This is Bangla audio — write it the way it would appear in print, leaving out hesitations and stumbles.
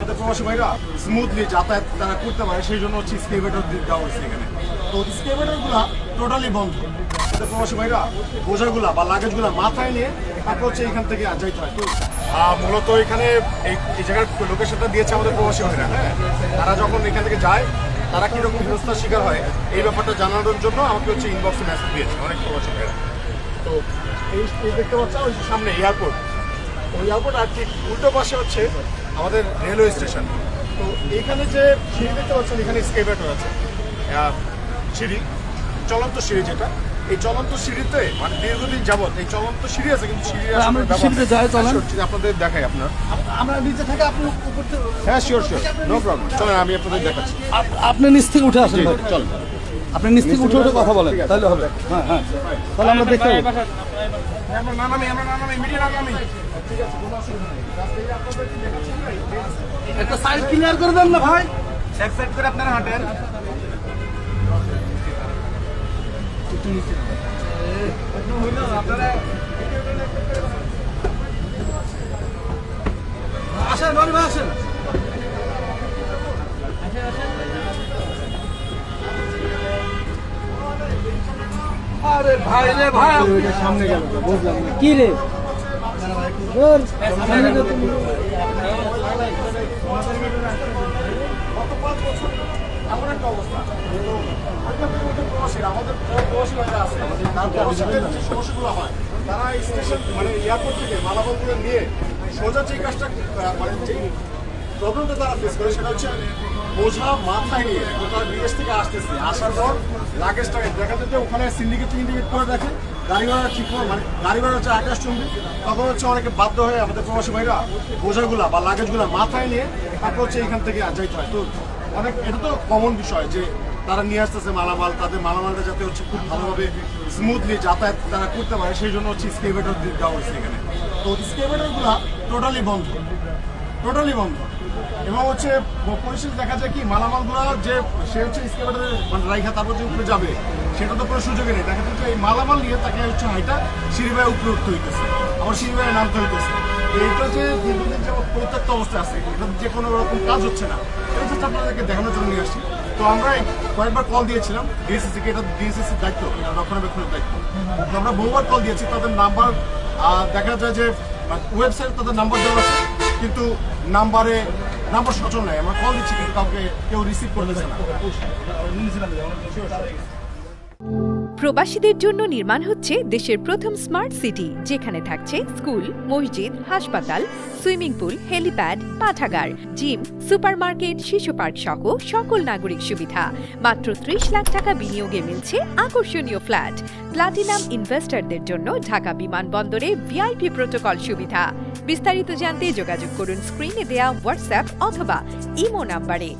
আমাদের প্রবাসী ভাইরা স্মুথলি যাতায়াত তারা করতে পারে সেই জন্য হচ্ছে স্কেভেটর দেওয়া হয়েছে এখানে। তো স্কেভেটরগুলা টোটালি বন্ধ। আমাদের প্রবাসী ভাইরা বোঝাগুলা বা লাগেজগুলা মাথায় নিয়ে তারপর হচ্ছে এখান থেকে যাইতে হয়। তো মূলত এখানে এই জায়গার লোকেশনটা দিয়েছে আমাদের প্রবাসী ভাইরা। হ্যাঁ, তারা যখন এখান থেকে যায় তারা কীরকম হেনস্থার শিকার হয় এই ব্যাপারটা জানানোর জন্য আমাকে হচ্ছে ইনবক্সে মেসেজ দিয়েছে অনেক প্রবাসী ভাইরা। তো এই দেখতে পাচ্ছেন ওই সামনে এয়ারপোর্ট, ওই এয়ারপোর্ট আর ঠিক উল্টো পাশে হচ্ছে আমাদের রেলওয়ে স্টেশন। তো এইখানে যে সিঁড়ি দেখতে পাচ্ছেন এখানে স্কেভেটর আছে, সিঁড়ি চলন্ত সিঁড়ি, যেটা এই চলন্ত সিঁড়িতে মানে দীর্ঘদিন যাবত এই চলন্ত সিঁড়ি আছে কিন্তু আপনাদের দেখাই আমরা নিচে থেকে আপনি উপর থেকে। হ্যাঁ শিওর নো প্রবলেম, চলেন আমি আপনাদের দেখাচ্ছি। আপনি নিচ থেকে উঠে আসেন, চলেন আপনি নিচ থেকে উঠে কথা বলেন তাহলে হবে। হ্যাঁ হ্যাঁ, তাহলে আমরা দেখতে পাবো। একটা সাইড ক্লিয়ার করে দেন না ভাই, এক সাইড করে আপনারা হাঁটেন। আসেন ভাই, আসেন। আরে ভাই রে ভাই, সামনে গেল বুঝলাম কি রে এমন একটা অবস্থা। আমাদের সমস্যাগুলো হয় তারা স্টেশন মানে এয়ারপোর্ট থেকে মালামালগুলো নিয়ে সোজা যে কাজটা মানে যে প্রবলেমটা তারা ফেস করে সেটা হচ্ছে বোঝা মাথায় নিয়ে তারা বিদেশ থেকে আসতেছে, আসার পর লাগেজটাকে দেখা যেতে ওখানে সিন্ডিকেট করে দেখে গাড়ি ভাড়া ঠিক মানে গাড়ি ভাড়া হচ্ছে আকাশচুম্বী, তখন হচ্ছে অনেকে বাধ্য হয়ে আমাদের প্রবাসী ভাইরা বোঝাগুলা বা লাগেজগুলা মাথায় নিয়ে তারপর হচ্ছে এখান থেকে যাইতে হয়। তো অনেক এটা তো কমন বিষয় যে তারা নিয়ে আসতেছে মালামাল, তাদের মালামালটা যাতে হচ্ছে খুব ভালোভাবে স্মুথলি যাতায়াত তারা করতে পারে সেই জন্য হচ্ছে স্কেভেটর দেওয়া হয়েছে এখানে। তো স্কেভেটরগুলা টোটালি বন্ধ, টোটালি বন্ধ। এবং হচ্ছে পরিস্থিতি দেখা যায় কি মালামালগুলো যে সে হচ্ছে স্কেভেটরে মানে রাইখা তারপর যে উপরে যাবে সেটা তো কোনো সুযোগই নেই। দেখা যাচ্ছে এই মালামাল নিয়ে তাকে হচ্ছে হাইটা সিঁড়ি ভাইয়ে উপরে উঠতে হইতেছে, আবার সিঁড়ি ভাইয়ে নামতে হইতেছে। এইটা যে দীর্ঘদিন যে পরিত্যক্ত অবস্থায় আছে, এটা যে কোনো রকম কাজ হচ্ছে না, এটা হচ্ছে আপনাদেরকে দেখানোর জন্য নিয়ে আসছি। তো আমরা কয়েকবার কল দিয়েছিলাম ডিএসসিসিকে, এটা ডিএসসিসির দায়িত্ব, এটা রক্ষণাবেক্ষণের দায়িত্ব। তো আমরা বহুবার কল দিয়েছি, তাদের নাম্বার দেখা যায় যে ওয়েবসাইটে তাদের নাম্বার দেওয়া আছে কিন্তু নাম্বার সচল নাই। আমরা কল দিচ্ছি কিন্তু কাউকে কেউ রিসিভ করতেছে না। প্রবাসীদের জন্য নির্মাণ হচ্ছে দেশের প্রথম স্মার্ট সিটি, যেখানে থাকছে স্কুল, মসজিদ, হাসপাতাল, সুইমিং পুল, হেলিপ্যাড, পাঠাগার, জিম, সুপারমার্কেট, শিশু পার্ক সহ সকল নাগরিক সুবিধা। মাত্র 30 লাখ টাকা বিনিয়োগে মিলছে আকর্ষণীয় ফ্ল্যাট। প্লাটিনাম ইনভেস্টরদের জন্য ঢাকা বিমানবন্দরে ভিআইপি প্রোটোকল সুবিধা। বিস্তারিত জানতে যোগাযোগ করুন স্ক্রিনে দেয়া হোয়াটসঅ্যাপ অথবা ইমো নাম্বারে।